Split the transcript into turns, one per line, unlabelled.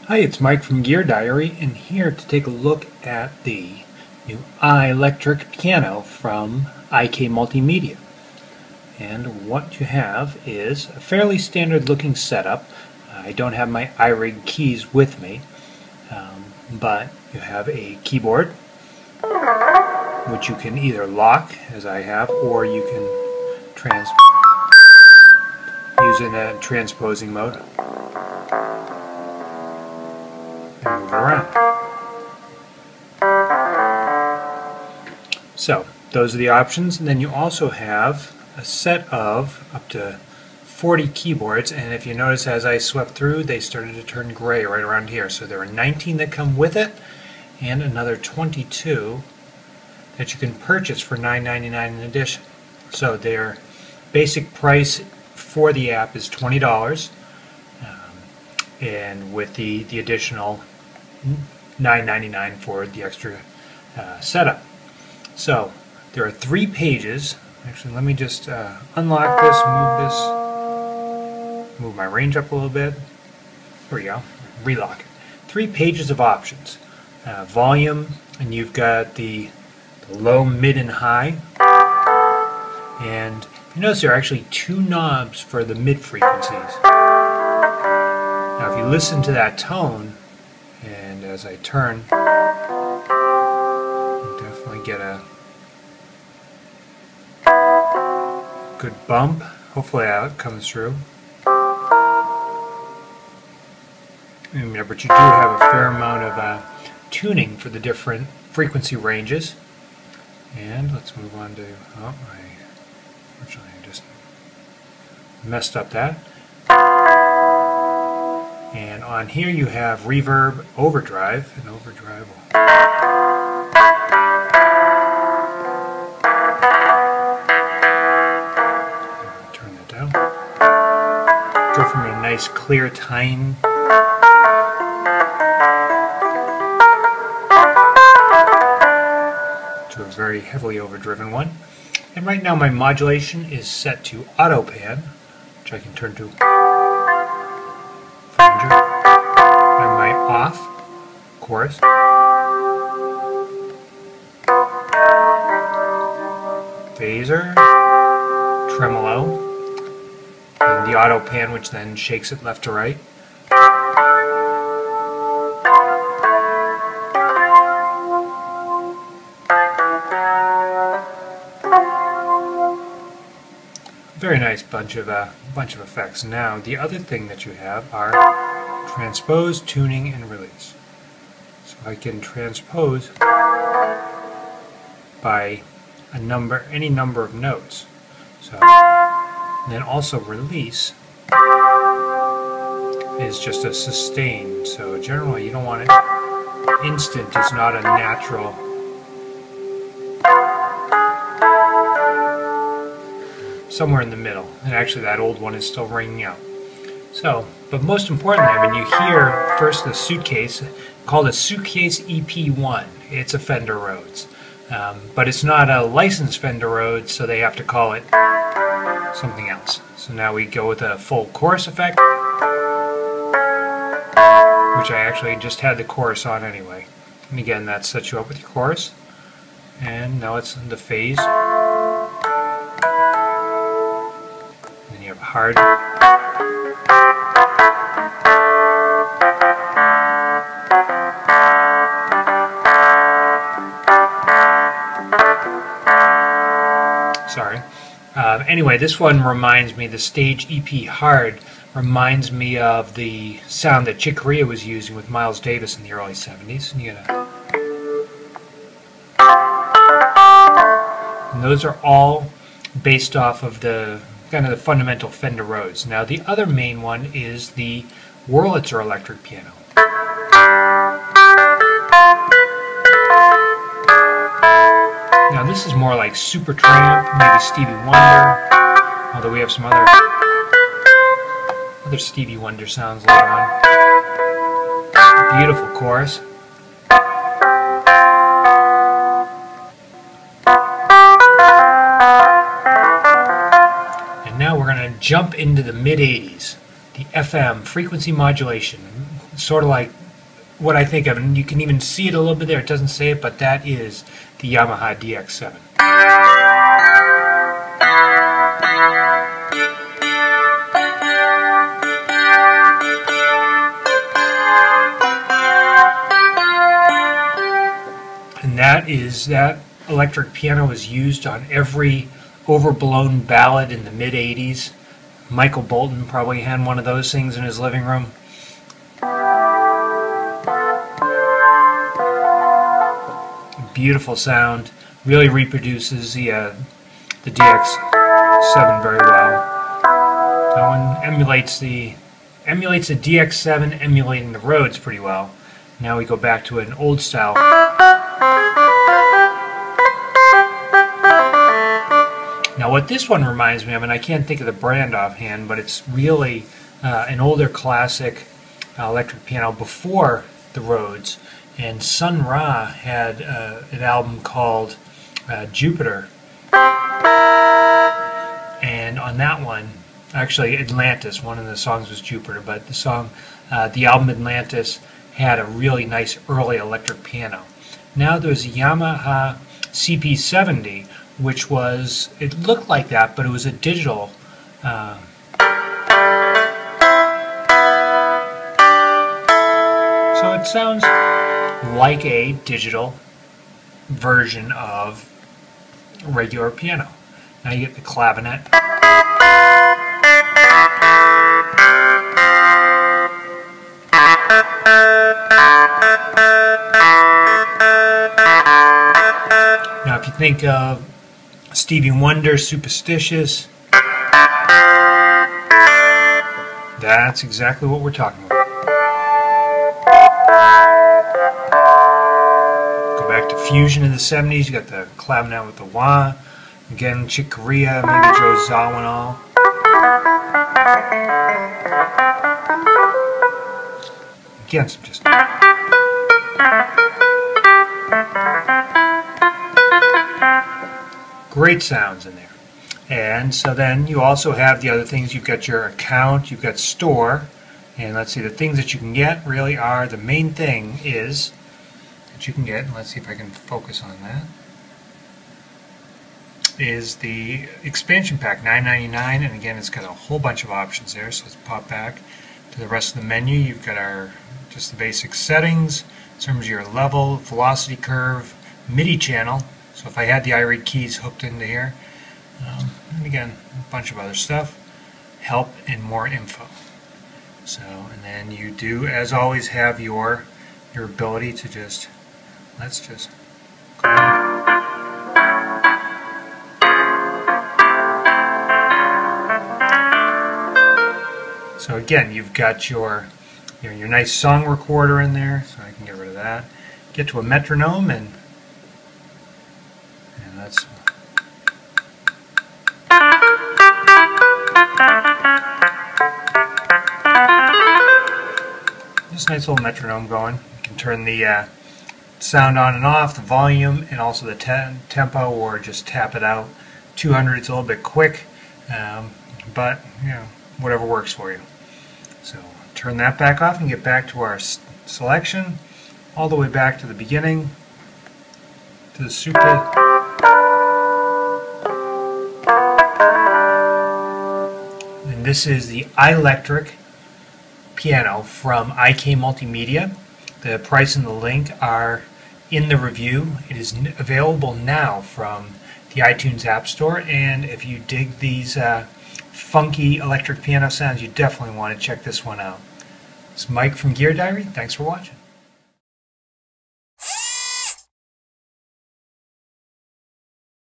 Hi, it's Mike from Gear Diary, and here to take a look at the new iLectric piano from IK Multimedia. And what you have is a fairly standard looking setup. I don't have my iRig keys with me, but you have a keyboard, which you can either lock, as I have, or you can use it in a transposing mode. And move it around. So those are the options, and then you also have a set of up to 40 keyboards, and if you notice as I swept through they started to turn gray right around here. So there are 19 that come with it and another 22 that you can purchase for $9.99 in addition. So their basic price for the app is $20, and with the additional $9.99 for the extra setup. So there are 3 pages. Actually, let me just unlock this, move my range up a little bit. There we go. Relock it. 3 pages of options. Volume, and you've got the low, mid, and high. And you notice there are actually 2 knobs for the mid frequencies. Now if you listen to that tone, and as I turn, you definitely get a good bump. Hopefully that comes through. But you do have a fair amount of tuning for the different frequency ranges. And let's move on to, unfortunately I just messed up that. And on here you have reverb, overdrive, and overdrive will turn that down. Go from a nice clear tine to a very heavily overdriven one. And right now my modulation is set to auto pan, which I can turn to flanger, and my off chorus, phaser, tremolo, and the auto pan, which then shakes it left to right. Very nice bunch of effects. Now the other thing that you have are transpose, tuning, and release. So I can transpose by any number of notes. So and then also release is just a sustain. So generally you don't want it instant. It's not a natural. Somewhere in the middle, and actually that old one is still ringing out. So, but most importantly, I mean, you hear first the suitcase, called a Suitcase EP1. It's a Fender Rhodes, but it's not a licensed Fender Rhodes, so they have to call it something else. So now we go with a full chorus effect, which I actually just had the chorus on anyway. And again, that sets you up with your chorus, and now it's in the phase. You have hard. Sorry. Anyway, this one reminds me, the Stage EP Hard reminds me of the sound that Chick Corea was using with Miles Davis in the early 70s. And, and those are all based off of the kind of the fundamental Fender Rhodes. Now the other main one is the Wurlitzer electric piano. Now this is more like Supertramp, maybe Stevie Wonder, although we have some other Stevie Wonder sounds later on. Beautiful chorus. Now we're going to jump into the mid-80s, the FM, frequency modulation. It's sort of like what I think of, and you can even see it a little bit there. It doesn't say it, but that is the Yamaha DX7. And that electric piano was used on every overblown ballad in the mid-'80s. Michael Bolton probably had one of those things in his living room. Beautiful sound, really reproduces the DX7 very well. That one emulates the DX7, emulating the Rhodes pretty well. Now we go back to an old style. Now what this one reminds me of, and I can't think of the brand offhand, but it's really an older classic electric piano before the Rhodes. And Sun Ra had an album called Jupiter. And on that one, actually Atlantis, one of the songs was Jupiter, but the album Atlantis had a really nice early electric piano. Now there's a Yamaha CP70, which was, it looked like that, but it was a digital. So it sounds like a digital version of a regular piano. Now you get the clavinet. Now if you think of Stevie Wonder, Superstitious, that's exactly what we're talking about. Go back to Fusion in the 70s, you got the clavinet with the wah. Again, Chick Corea, maybe Joe Zawinul. Again, some just great sounds in there. And so then you also have the other things. You've got your account, you've got store, and let's see, the things that you can get really are, the main thing is that you can get, and let's see if I can focus on that, is the expansion pack, $9.99, and again it's got a whole bunch of options there. So let's pop back to the rest of the menu. You've got just the basic settings in terms of your level, velocity curve, MIDI channel. So if I had the iRig keys hooked into here, and again a bunch of other stuff, help, and more info. So, and then you do, as always, have your ability to just, let's just go on. So again, you've got your nice song recorder in there, so I can get rid of that. Get to a metronome, and that's just a nice little metronome going. You can turn the sound on and off, the volume, and also the tempo, or just tap it out. 200, it's a little bit quick, but you know, whatever works for you. So turn that back off and get back to our selection, all the way back to the beginning, to the super. And this is the iLectric piano from IK Multimedia. The price and the link are in the review. It is available now from the iTunes App Store, and if you dig these funky electric piano sounds, you definitely want to check this one out. It's Mike from Gear Diary. Thanks for watching.